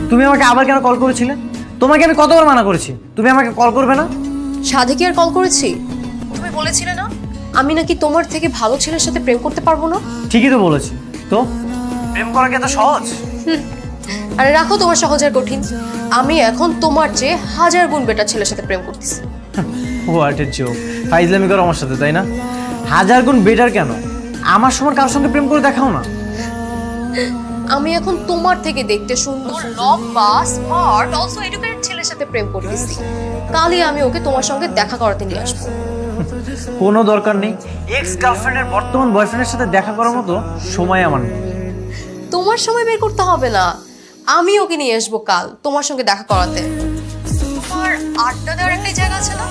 তুমি আমাকে আবার কেন কল করেছিলে? তোমাকে আমি কতবার মানা করেছি তুমি আমাকে কল করবে না? সাধে কি আর কল করেছি? তুমি বলেছিলে না আমি নাকি তোমার থেকে ভালো ছেলের সাথে প্রেম করতে পারবো না? ঠিকই তো বলেছি। তো প্রেম করা কি এত সহজ? আরে রাখো তোমার সহজ আর কঠিন। আমি এখন তোমার চেয়ে 1000 গুণ বেটার ছেলের সাথে প্রেম করতেছি। What a joke. ফাইজলামি করো আমার সাথে, তাই না? 1000 গুণ বেটার কেন? আমার সময় কারোর সঙ্গে প্রেম করে দেখাও না। আমি এখন তোমার থেকে দেখতে সুন্দর, লম্বা, স্মার্ট, অলসো এডুকেটেড ছেলের সাথে প্রেম করতেছি। কালই আমি ওকে তোমার সঙ্গে দেখা করাতে নিয়ে আসবো। কোনো দরকার নেই। এক্স গার্লফ্রেন্ডের বর্তমান বয়ফ্রেন্ডের সাথে দেখা করার মতো সময় আমার নেই। তোমার সময় বের করতে হবে না, আমি ওকে নিয়ে আসবো কাল তোমার সঙ্গে দেখা করাতে। তোমার আড্ডা দেওয়ার একটা জায়গা আছে না,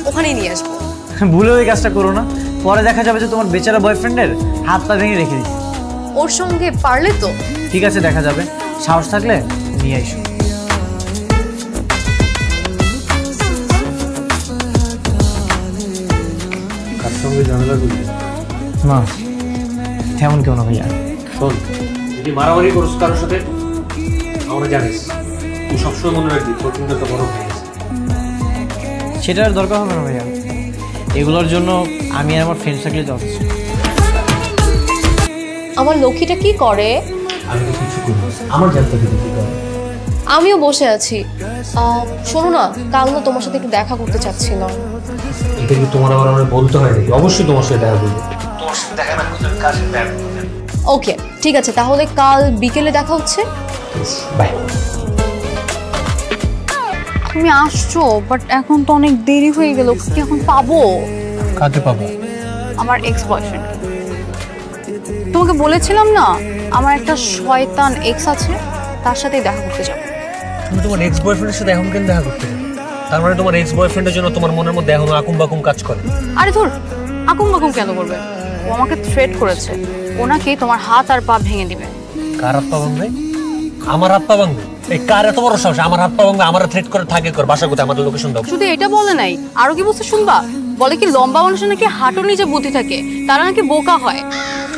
ওখানেই নিয়ে আসবো। ভুলেও এই কাজটা করো না, পরে দেখা যাবে যে তোমার বেচারা বয়ফ্রেন্ডের হাত পা ভেঙে রেখে দিচ্ছি। ওর সঙ্গে পারলে তো ঠিক আছে, দেখা যাবে। সাহস থাকলে নিয়ে আইসো। কার সঙ্গে ঝামেলা করবি না, তেমন কেউ না ভাইয়া। শোন, যদি মারামারি করছ কারোর সাথে আমরা জানিস, তুই সবসময় মনে রাখবি তোর কিন্তু একটা বড় ভাই আছে। সেটা আর দরকার হবে না ভাইয়া, এগুলোর জন্য আমি আর আমার ফ্রেন্ড থাকলে যথেষ্ট। আমার লক্ষ্মীটা কি করে? আমি তো কিছু করি না, আমার জানতে দিতে কি করে। আমিও বসে আছি। শোনো না, কাল না তোমার সাথে একটু দেখা করতে চাচ্ছিলাম। এটা কি তোমার আবার আমার বলতে হয় নাকি? অবশ্যই তোমার সাথে দেখা করবো। তোমার সাথে দেখা না করতে কার সাথে দেখা করতে? ওকে ঠিক আছে, তাহলে কাল বিকেলে দেখা হচ্ছে। বাই। তুমি আসছো, বাট এখন তো অনেক দেরি হয়ে গেল। কি এখন পাবো? কাকে পাবো? আমার এক্স বয়ফ্রেন্ড। তোমাকে বলেছিলাম না আমার একটা শয়তান এক্স আছে, তার সাথেই দেখা করতে যাবো। তুমি তোমার এক্স বয়ফ্রেন্ডের সাথে এখন কেন দেখা করতে যাবে? তার মানে তোমার এক্স বয়ফ্রেন্ডের জন্য তোমার মনের মধ্যে এখনো আকুম বাকুম কাজ করে? আরে ধুর, আকুম বাকুম কেন করবে? ও আমাকে থ্রেট করেছে, ও নাকি তোমার হাত আর পা ভেঙে দিবে। কার হাত পা ভাঙবে? আমার হাত পা ভাঙবে? এই কার এত বড় সাহস আমার হাত পা ভাঙবে? আমার থ্রেট করে থাকে কর, বাসা কোথায়, আমাদের লোকেশন দাও। শুধু এটা বলে নাই, আরো কি বলছে শুনবা? বলে কি লম্বা মানুষের নাকি হাঁটুর নিচে বুদ্ধি থাকে, তারা নাকি বোকা হয়।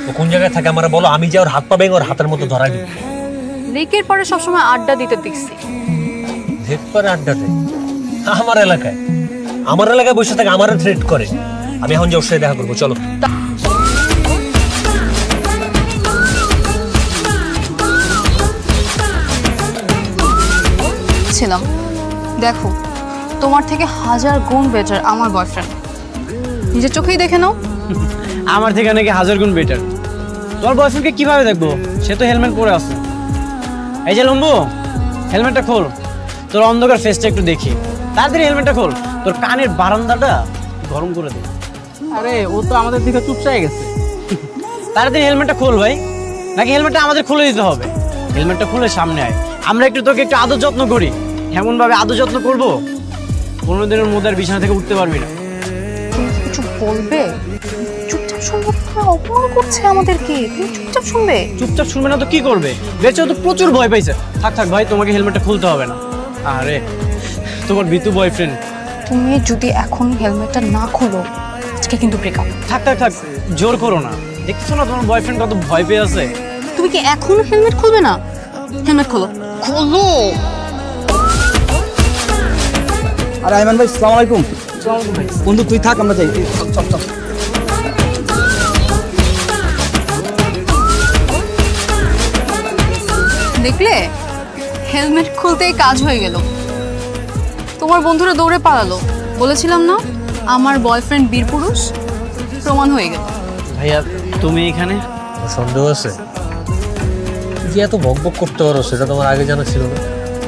ও কোন জায়গায় থাকে আমার বলো, আমি যে ওর হাত পা ভেঙে ওর হাতের মতো ধরাই দিব। লেকের পরে সবসময় আড্ডা দিতে দেখছি। লেক পরে আড্ডা দেয় আমার এলাকায়? আমার এলাকায় বসে থাকে, আমারও থ্রেট করে। আমি এখন যে ওর সাথে দেখা করবো, চলো। ছিলাম দেখো, তোমার থেকে 1000 গুণ বেটার আমার বয়ফ্রেন্ড। নিজের চোখেই দেখে নাও। আমার থেকে নাকি 1000 গুণ বেটার? তোমার বয়ফ্রেন্ডকে কিভাবে দেখবো? সে তো হেলমেট পরে আছে। এই যে লম্বু, হেলমেটটা খোল, তোর অন্ধকার ফেসটা একটু দেখি। তাড়াতাড়ি হেলমেটটা খোল, তোর কানের বারান্দাটা গরম করে দে। আরে ও তো আমাদের দিকে চুপচাই গেছে। তাড়াতাড়ি হেলমেটটা খোল ভাই, নাকি হেলমেটটা আমাদের খুলে দিতে হবে? হেলমেটটা খুলে সামনে আয়, আমরা একটু তোকে একটু আদর যত্ন করি। এমন ভাবে আদর যত্ন করবো 15 দিনের মধ্যে আর বিছানা থেকে উঠতে পারবি না। তুমি কিছু বলবে? চুপচাপ শুনবে? অপমান করছে আমাদেরকে, তুমি চুপচাপ শুনবে? চুপচাপ শুনবে না তো কি করবে? বেঁচে তো প্রচুর ভয় পাইছে। থাক থাক ভাই, তোমাকে হেলমেটটা খুলতে হবে না। আরে তোমার বিতু বয়ফ্রেন্ড। তুমি যদি এখন হেলমেটটা না খোলো, আজকে কিন্তু ব্রেকআপ। থাক থাক থাক, জোর করো না। দেখছো না তোমার বয়ফ্রেন্ড কত ভয় পেয়ে আছে। তুমি কি এখনো হেলমেট খুলবে না? হেলমেট খোলো, খোলো। আরে আইমান ভাই, আসসালামু আলাইকুম। বন্ধু তুই থাক, আমরা যাই। চল চল। দেখলে, হেলমেট খুলতেই কাজ হয়ে গেল। তোমার বন্ধুরা দৌড়ে পালালো। বলেছিলাম না আমার বয়ফ্রেন্ড বীরপুরুষ? প্রমাণ হয়ে গেল। ভাইয়া তুমি এখানে? সন্দেহ আছে যে এত বকবক করতে পারো, সেটা তোমার আগে জানা ছিল না?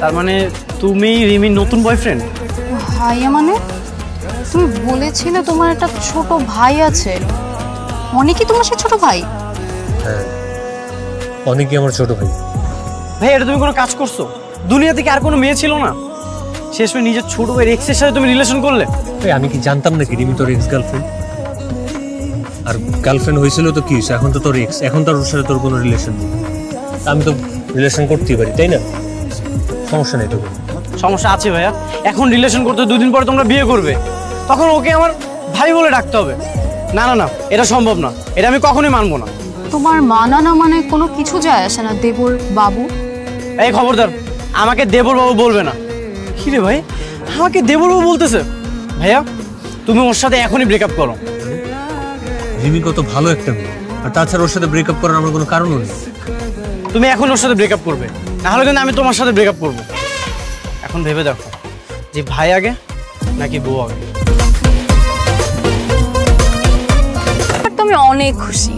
তার মানে তুমি রিমির নতুন বয়ফ্রেন্ড? ভাইয়া মানে? তুমি বলেছিলে তোমার একটা ছোট ভাই আছে। অনেকই তোমার সে ছোট ভাই? হ্যাঁ, অনেকই আমার ছোট ভাই। ভাই এটা তুমি কোনো কাজ করছো? দুনিয়া থেকে আর কোনো মেয়ে ছিল না? শেষমেশ নিজের ছোট ভাইয়ের এক্সের সাথে তুমি রিলেশন করলে? আমি কি জানতাম নাকি রিমি তোর এক্স গার্লফ্রেন্ড? আর গার্লফ্রেন্ড হয়েছিল তো কি হয়েছে, এখন তো তোর এক্স, এখন তোর সাথে তোর কোনো রিলেশন নেই। আমি তো রিলেশন করতেই পারি, তাই না? সমস্যা নেই তো। সমস্যা আছে ভাইয়া। এখন রিলেশন করতে 2 দিন পরে তোমরা বিয়ে করবে, তখন ওকে আমার ভাই বলে ডাকতে হবে? না না না, এটা সম্ভব না, এটা আমি কখনোই মানবো না। তোমার মানা না মানে কোনো কিছু যায় আসে না দেবর বাবু। এই খবরদার, আমাকে দেবর বাবু বলবে না। কি রে ভাই, আমাকে দেবর বাবু বলতেছে? ভাইয়া তুমি ওর সাথে এখনই ব্রেকআপ করো। রিমি কত ভালো একটা মেয়ে, আর তাছাড়া ওর সাথে ব্রেকআপ করার আমার কোনো কারণও নেই। তুমি এখন ওর সাথে ব্রেকআপ করবে, না হলে কিন্তু আমি তোমার সাথে ব্রেকআপ করবো। এখন ভেবে দেখো যে ভাই আগে নাকি বউ আগে। তুমি অনেক খুশি।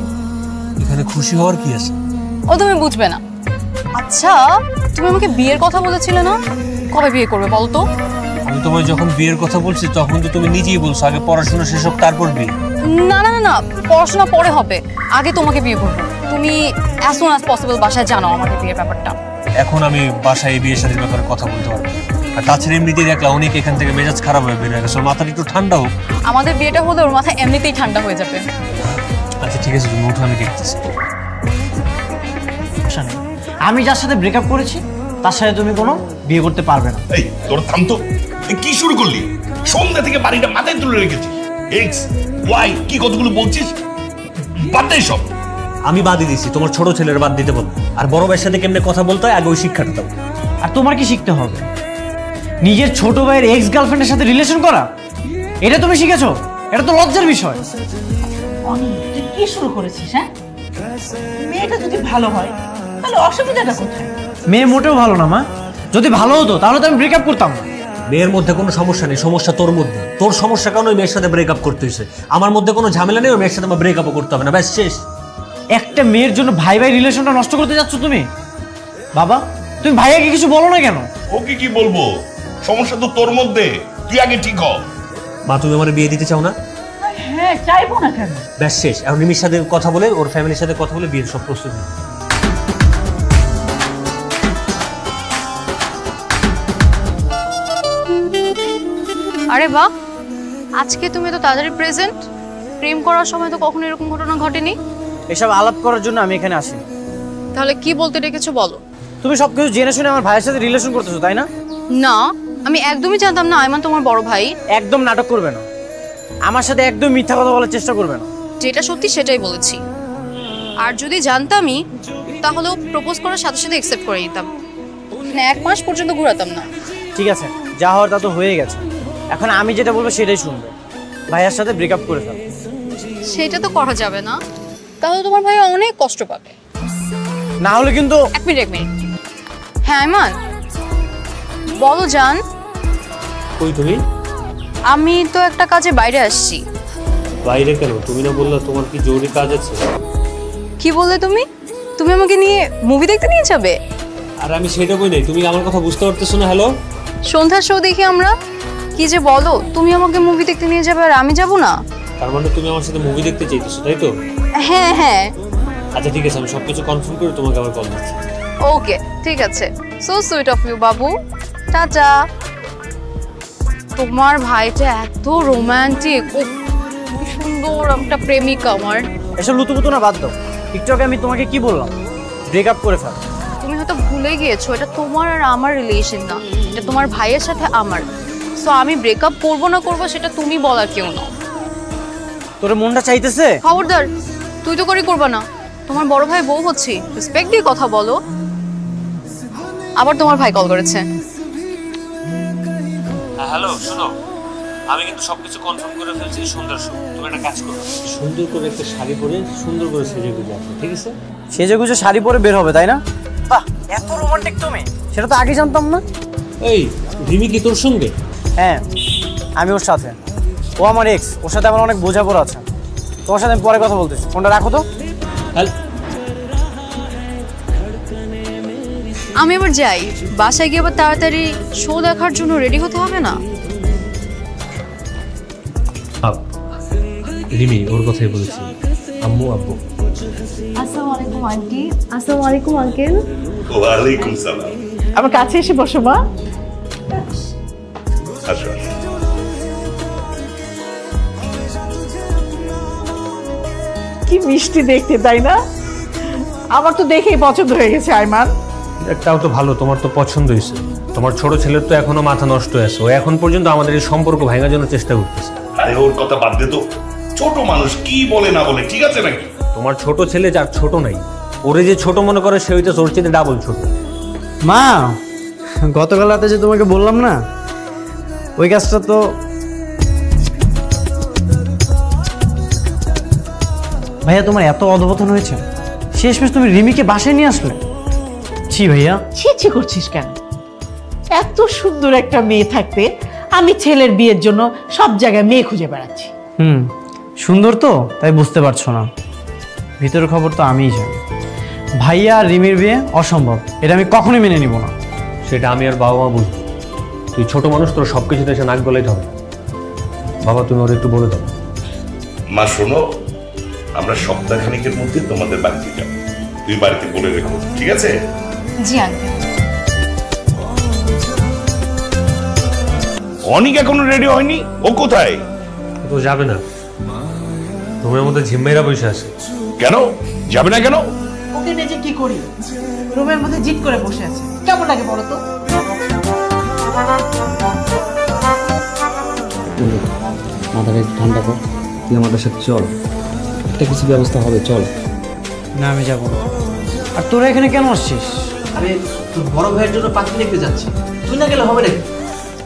এখানে খুশি হওয়ার কি আছে? ও তুমি বুঝবে না। আচ্ছা তুমি আমাকে বিয়ের কথা বলেছিলে না, কবে বিয়ে করবে বলো তো? আমি তোমায় যখন বিয়ের কথা বলছি তখন তো তুমি নিজেই বলছো আগে পড়াশোনা শেষ হোক তারপর বিয়ে। না না না না, পড়াশোনা পরে হবে, আগে তোমাকে বিয়ে করবো। তুমি অ্যাজ সুন অ্যাজ পসিবল বাসায় জানাও আমাকে বিয়ের ব্যাপারটা। এখন আমি বাসায় এই বিয়ে শাদীর ব্যাপারে কথা বলতে পারবো না। আর তাছাড়া এমনিতেই দেখলাম অনেক এখান থেকে মেজাজ খারাপ হয়ে বের হয়ে গেছে, ওর মাথাটা একটু ঠান্ডা হোক। আমাদের বিয়েটা হলে ওর মাথা এমনিতেই ঠান্ডা হয়ে যাবে। আচ্ছা ঠিক আছে, তুমি উঠো, আমি দেখতেছি। আমি যার সাথে ব্রেকআপ করেছি তার সাথে তুমি কোনো বিয়ে করতে পারবে না। এই তোর থাম তো, কি শুরু করলি? সন্ধ্যা থেকে বাড়িটা মাথায় তুলে রেখেছিস। এক্স ওয়াই কি কতগুলো বলছিস? বাদ দে সব। আমি বাদই দিছি, তোমার ছোট ছেলের বাদ দিতে বল। আর বড় ভাইয়ের সাথে কেমনে কথা বলতে হয় আগে ওই শিক্ষাটা দাও। আর তোমার কি শিখতে হবে? নিজের ছোট ভাইয়ের এক্স গার্লফ্রেন্ডের সাথে রিলেশন করা, এটা তুমি শিখেছো? এটা তো লজ্জার বিষয়। তুই কি শুরু করেছিস? হ্যাঁ, মেয়েটা যদি ভালো হয় তাহলে অসুবিধাটা কোথায়? মেয়ে মোটেও ভালো না মা, যদি ভালো হতো তাহলে তো আমি ব্রেকআপ করতাম না। মেয়ের মধ্যে কোনো সমস্যা নেই, সমস্যা তোর মধ্যে। তোর সমস্যা কারণ ওই মেয়ের সাথে ব্রেকআপ করতে হয়েছে। আমার মধ্যে কোনো ঝামেলা নেই, ওই মেয়ের সাথে আমার ব্রেকআপও করতে হবে না, ব্যাস শেষ। একটা মেয়ের জন্য ভাই ভাই রিলেশনটা নষ্ট করতে যাচ্ছ তুমি? বাবা তুমি ভাইয়াকে কিছু বলো না কেন? ওকে কি বলবো? সমস্যা তো তোর মধ্যে, তুই আগে ঠিক হ। মা তুমি আমার বিয়ে দিতে চাও না? হ্যাঁ, চাইবো না কেন? ব্যাস শেষ। এখন রিমির সাথে কথা বলে, ওর ফ্যামিলির সাথে কথা বলে বিয়ের সব প্রস্তুতি। আরে বাহ, আজকে তুমি তো তাড়াতাড়ি প্রেজেন্ট। প্রেম করার সময় তো কখনো এরকম ঘটনা ঘটেনি। এসব আলাপ করার জন্য আমি এখানে আসি। তাহলে কি বলতে ডেকেছো বলো? তুমি সবকিছু জেনে শুনে আমার ভাইয়ের সাথে রিলেশন করতেছো তাই না? না, আমি একদমই জানতাম না আয়মান তোমার বড় ভাই। একদম নাটক করবে না, আমার সাথে একদম মিথ্যা কথা বলার চেষ্টা করবে না। যেটা সত্যি সেটাই বলেছি। আর যদি জানতামই তাহলে প্রপোজ করার সাথে সাথে অ্যাকসেপ্ট করে নিতাম, না 1 মাস পর্যন্ত ঘোরাতাম না। ঠিক আছে, যা হওয়ার তা তো হয়ে গেছে। এখন আমি যেটা বলবো সেটাই শুনবে। ভাইয়ার সাথে ব্রেকআপ করে ফেল। সেটা তো করা যাবে না, তাহলে তোমার ভাই অনেক কষ্ট পাবে। না হলে কিন্তু। এক মিনিট। হ্যাঁ আয়মান বলো জান। কই তুমি? আমি তো একটা কাজে বাইরে আসছি। বাইরে কেন? তুমি না বললা তোমার কি জরুরি কাজ আছে? কি বললে তুমি? তুমি আমাকে নিয়ে মুভি দেখতে নিয়ে যাবে? আর আমি সেটা বই নাই, তুমি আমার কথা বুঝতে পারতেছো না? হ্যালো, সন্ধ্যার শো দেখি আমরা। কি যে বলো, তুমি আমাকে মুভি দেখতে নিয়ে যাবে আর আমি যাব না? তার মানে তুমি আমার সাথে মুভি দেখতে চাইতেছো তাই তো? হ্যাঁ হ্যাঁ। আচ্ছা ঠিক আছে, আমি সবকিছু কনফার্ম করে তোমাকে আবার কল দিচ্ছি। ওকে ঠিক আছে। So sweet of you Babu, tata. তোমার ভাইটা এত রোমান্টিক, ও কি সুন্দর একটা প্রেমিকা আমার। এসব লুতুপুতু না বাদ দাও। একটু আগে আমি তোমাকে কি বললাম? ব্রেকআপ করে ফেল। তুমি হয়তো ভুলে গিয়েছো এটা তোমার আর আমার রিলেশন না, এটা তোমার ভাইয়ের সাথে আমার। সো আমি ব্রেকআপ করবো না করবো সেটা তুমি বলার কেউ না। তোর মনটা চাইতেছে? খবরদার, তুই তো করবা না। তোমার বড় ভাই বউ হচ্ছি, রেসপেক্ট দিয়ে কথা বলো। আবার তোমার ভাই কল করেছে। হ্যালো শোনো, আমি কিন্তু সবকিছু কনফার্ম করে ফেলছি। সুন্দর শো, তুমি একটা কাজ করো, সুন্দর করে একটা শাড়ি পরে সুন্দর করে সেজে গুজে আসো, ঠিক আছে? সেজে গুজে শাড়ি পরে বের হবে তাই না? বাহ, এত রোমান্টিক তুমি, সেটা তো আগে জানতাম না। এই রিমি কি তোর সঙ্গে? হ্যাঁ, আমি ওর সাথে। ও আমার এক্স, ওর সাথে আমার অনেক বোঝাপড়া আছে। তোমার সাথে আমি পরে কথা বলতেছি, ফোনটা রাখো তো। আমি এবার যাই, বাসায় গিয়ে আবার তাড়াতাড়ি শো দেখার জন্য রেডি হতে হবে না? রিমি ওর কথাই বলেছি, আম্মু আব্বু। আসসালামু আলাইকুম আন্টি। আসসালামু আলাইকুম আঙ্কেল। ওয়ালাইকুম সালাম। আমার কাছে এসে বসো মা। আসো। কি মিষ্টি দেখতে, তাই না? আমার তো দেখেই পছন্দ হয়ে গেছে আয়মান। একটাও তো ভালো, তোমার তো পছন্দ হয়েছে। তোমার ছোট ছেলের তো এখনো মাথা নষ্ট হয়েছে, ও এখন পর্যন্ত আমাদের এই সম্পর্ক ভাঙার জন্য চেষ্টা করতেছে। আরে ওর কথা বাদ দে তো, ছোট মানুষ কি বলে না বলে, ঠিক আছে নাকি? তোমার ছোট ছেলে যার ছোট নাই, ওরে যে ছোট মনে করে সে হইতে ওর চেয়ে ডাবল ছোট। মা, গতকাল রাতে যে তোমাকে বললাম না, ওই কাজটা তো ভাইয়া তোমার এত অধপতন হয়েছে, শেষমেশ তুমি রিমিকে বাসায় নিয়ে আসলে। ছি ভাইয়া। ছি করছিস কেন? এত সুন্দর একটা মেয়ে থাকতে আমি ছেলের বিয়ের জন্য সব জায়গায় মেয়ে খুঁজে বেড়াচ্ছি। সুন্দর তো তাই বুঝতে পারছো না, ভিতরের খবর তো আমিই জানি। ভাইয়া আর রিমির বিয়ে অসম্ভব, এটা আমি কখনোই মেনে নিব না। সেটা আমি আর বাবা মা বুঝবো। তুই ছোট মানুষ, তোর সবকিছুতে এসে নাক গলাইতে হবে। বাবা তুমি ওর একটু বলে দাও। মা শোনো, আমরা সপ্তাহখানেকের মধ্যে তোমাদের বাড়িতে যাব, তুই বাড়িতে বলে রেখো, ঠিক আছে? জি আঙ্কেল। অনিক এখনো রেডি হয়নি, ও কোথায়? তো যাবে না, তোমার মধ্যে ঝিম্মেরা বসে আছে। কেন যাবে না কেন? ওকে নিয়ে যে কি করি, রুমের মধ্যে জিদ করে বসে আছে, কেমন লাগে বলো তো? মাথাটা একটু ঠান্ডা কর, তুই আমাদের সাথে চল, একটা কিছু ব্যবস্থা হবে, চল। না আমি যাবো না। আর তোরা এখানে কেন আসছিস? আরে তোর বড় ভাইয়ের জন্য পাত্রী দেখতে যাচ্ছি, তুই না গেলে হবে নাকি?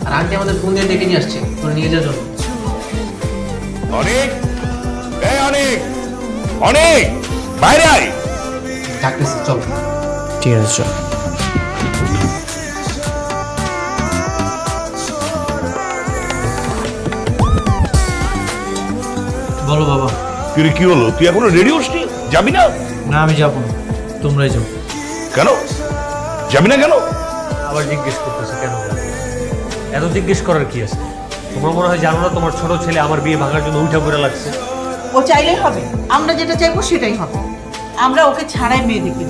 আর আন্টি আমাদের ফোন দিয়ে ডেকে নিয়ে আসছে তোর নিয়ে যাওয়ার জন্য। অনেক অনেক অনেক বাইরে আয়। ডাকতেছি, চল। ঠিক আছে চল। বলো বাবা। কিরে কি হলো, তুই এখনো রেডি হসনি? যাবি না? না আমি যাবো না, তোমরাই যাও। কেন যাবি না কেন? আবার জিজ্ঞেস করতেছে কেন যাবে? এত জিজ্ঞেস করার কি আছে? তোমার মনে হয় জানো না তোমার ছোট ছেলে আমার বিয়ে ভাঙার জন্য উঠা পড়ে লাগছে? ও চাইলেই হবে, আমরা যেটা চাইবো সেটাই হবে। আমরা ওকে ছাড়াই মেয়ে দেখি,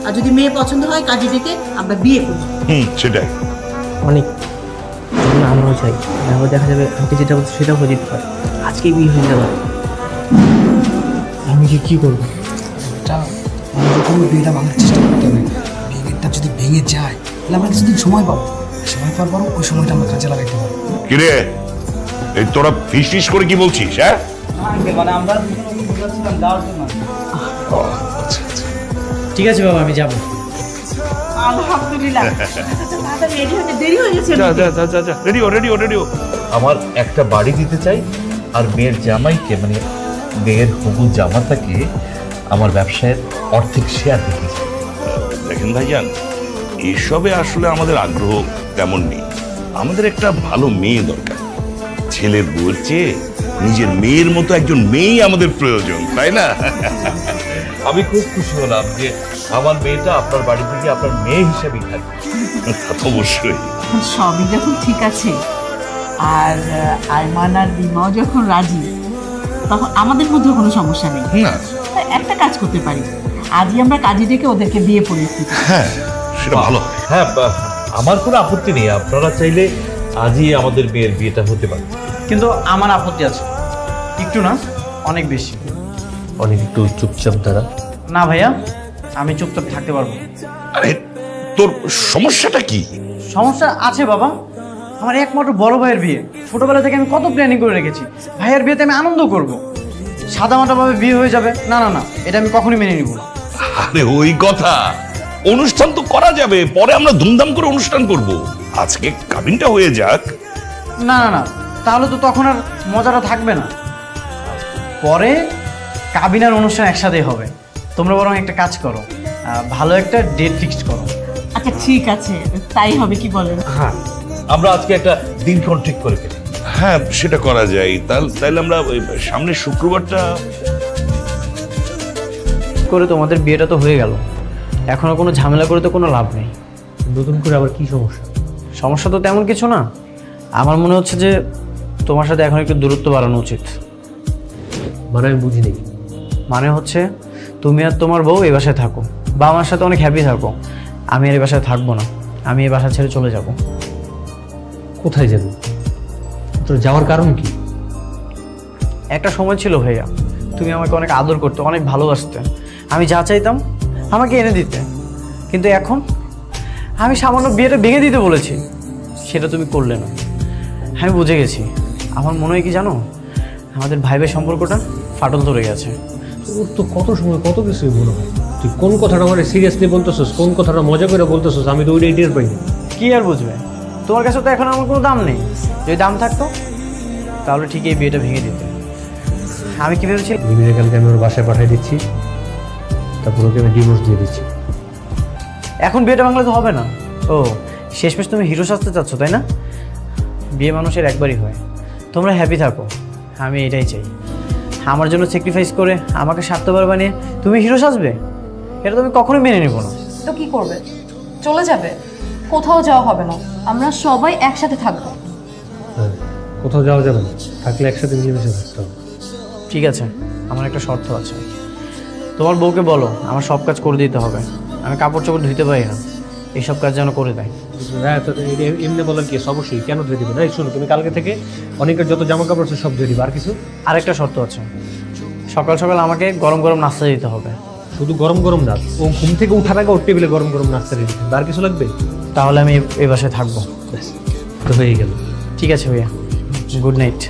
আর যদি মেয়ে পছন্দ হয় কাজী ডেকে আমরা বিয়ে করি। সেটাই। অনেক আমরাও চাই, তাহলে দেখা যাবে আন্টি যেটা বলছে সেটাও হয়ে যেতে পারে, আজকেই বিয়ে হয়ে যাবে। আমি কি করবো? যখন বিয়েটা ভাঙার চেষ্টা করতে হবে, বিয়েটা যদি ভেঙে যায় তাহলে আমরা কিছুদিন সময় পাবো, সময় পাওয়ার পর ওই সময়টা আমরা কাজে লাগাইতে পারবো। কিরে এই তোরা ফিস ফিস করে কি বলছিস? হ্যাঁ মানে আমরা যাওয়ার জন্য। ঠিক আছে বাবা আমি যাবো। আলহামদুলিল্লাহ। রেডি হতে দেরি হয়ে গেছে। রেডিও। আমার একটা বাড়ি দিতে চাই, আর মেয়ের জামাইকে মানে মেয়ের হবু জামাতাকে আমার ব্যবসায়ের অর্ধেক শেয়ার দিতে চাই। দেখেন ভাইজান, এসবে আসলে আমাদের আগ্রহ তেমন নেই। আমাদের একটা ভালো মেয়ে দরকার, ছেলের বউয়ের চেয়ে নিজের মেয়ের মতো একজন মেয়ে আমাদের প্রয়োজন, তাই না? আমি খুব খুশি হলাম যে আমার মেয়েটা আপনার বাড়ি থেকে আপনার মেয়ে হিসেবেই থাকবে। তা তো অবশ্যই। সবই যখন ঠিক আছে আর আইমান আর রিমাও যখন রাজি, তখন আমাদের মধ্যে কোনো সমস্যা নেই। না একটা কাজ করতে পারি, আজই আমরা কাজী ডেকে ওদেরকে বিয়ে পড়িয়ে দিই। হ্যাঁ সেটা ভালো। হ্যাঁ আমার কোনো আপত্তি নেই, আপনারা চাইলে আজই আমাদের মেয়ের বিয়েটা হতে পারে। কিন্তু আমার আপত্তি আছে, একটু না অনেক বেশি। অনেক একটু চুপচাপ দাঁড়া। না ভাইয়া আমি চুপচাপ থাকতে পারবো। আরে তোর সমস্যাটা কি? সমস্যা আছে বাবা, আমার একমাত্র বড় ভাইয়ের বিয়ে, ছোটবেলা থেকে আমি কত প্ল্যানিং করে রেখেছি, ভাইয়ের বিয়েতে আমি আনন্দ করব, সাদামাটাভাবে বিয়ে হয়ে যাবে, না না না, এটা আমি কখনোই মেনে নিব না। আরে ওই কথা, অনুষ্ঠান তো করা যাবে, পরে আমরা ধুমধাম করে অনুষ্ঠান করব, আজকে কাবিনটা হয়ে যাক। না না না, তাহলে তো তখন আর মজাটা থাকবে না, পরে কাবিনার অনুষ্ঠান একসাথেই হবে। তোমরা বরং একটা কাজ করো, ভালো একটা ডেট ফিক্সড করো। আচ্ছা ঠিক আছে, তাই হবে, কি বলেন? হ্যাঁ আমরা আজকে একটা দিনক্ষণ ঠিক করে ফেলি। হ্যাঁ সেটা করা যায়। তাহলে আমরা সামনের শুক্রবারটা করে, তোমাদের বিয়েটা তো হয়ে গেল, এখনো কোনো ঝামেলা করে তো কোনো লাভ নেই। নতুন করে আবার কি সমস্যা? সমস্যা তো তেমন কিছু না, আমার মনে হচ্ছে যে তোমার সাথে এখন একটু দূরত্ব বাড়ানো উচিত। মানে আমি বুঝি নাকি? মানে হচ্ছে তুমি আর তোমার বউ এই বাসায় থাকো, বা আমার সাথে অনেক হ্যাপি থাকো, আমি আর এই বাসায় থাকবো না, আমি এই বাসা ছেড়ে চলে যাব। কোথায় যাবে? তোর যাওয়ার কারণ কি? একটা সময় ছিল ভাইয়া, তুমি আমাকে অনেক আদর করতে, অনেক ভালোবাসতে, আমি যা চাইতাম আমাকে এনে দিতে, কিন্তু এখন আমি সামান্য বিয়েটা ভেঙে দিতে বলেছি, সেটা তুমি করলে না। আমি বুঝে গেছি, আমার মনে হয় কি জানো, আমাদের ভাই ভাই সম্পর্কটা ফাটল ধরে গেছে। তোর তো কত সময় কত কিছুই মনে হয়, তুই কোন কথাটা আমার সিরিয়াসলি বলতেছিস, কোন কথাটা মজা করে বলতেছিস, আমি তো ওইটাই টের পাইনি। কি কি আর বুঝবে? তোমার কাছে তো এখন আমার কোনো দাম নেই। যদি দাম থাকতো তাহলে ঠিক এই বিয়েটা ভেঙে দিতে। আমি কি ভেবেছি, রিমিকে কালকে আমি ওর বাসায় পাঠিয়ে দিচ্ছি, তারপর ওকে আমি ডিভোর্স দিয়ে দিচ্ছি। এখন বিয়েটা ভাঙলে তো হবে না। ও শেষমেশ তুমি হিরো সাজতে চাচ্ছ তাই না? বিয়ে মানুষের একবারই হয়। তোমরা হ্যাপি থাকো, আমি এটাই চাই। আমার জন্য স্যাক্রিফাইস করে আমাকে স্বার্থপর বানিয়ে তুমি হিরো সাজবে, এটা তুমি কখনোই মেনে নেবো না। তো কি করবে? চলে যাবে? কোথাও যাওয়া হবে না, আমরা সবাই একসাথে থাকবো। হ্যাঁ, কোথাও যাওয়া যাবে না, থাকলে একসাথে মিলেমিশে থাকতে হবে। ঠিক আছে, আমার একটা শর্ত আছে। তোমার বউকে বলো আমার সব কাজ করে দিতে হবে। আমি কাপড় চোপড় ধুইতে পারি না, এইসব কাজ যেন করে দেয়। হ্যাঁ, তো এমনি বলার কি অবশ্যই, কেন ধুয়ে দিবে না? শুনো, তুমি কালকে থেকে অনেকের যত জামা কাপড় আছে সব ধুয়ে দিবে। আর কিছু? আরেকটা শর্ত আছে, সকাল সকাল আমাকে গরম গরম নাস্তা দিতে হবে। শুধু গরম গরম না, ও ঘুম থেকে উঠার আগে ওর টেবিলে গরম গরম নাস্তা দিতে হবে। আর কিছু লাগবে? তাহলে আমি এই বাসায় থাকবো। তো হয়ে গেল। ঠিক আছে ভাইয়া, গুড নাইট।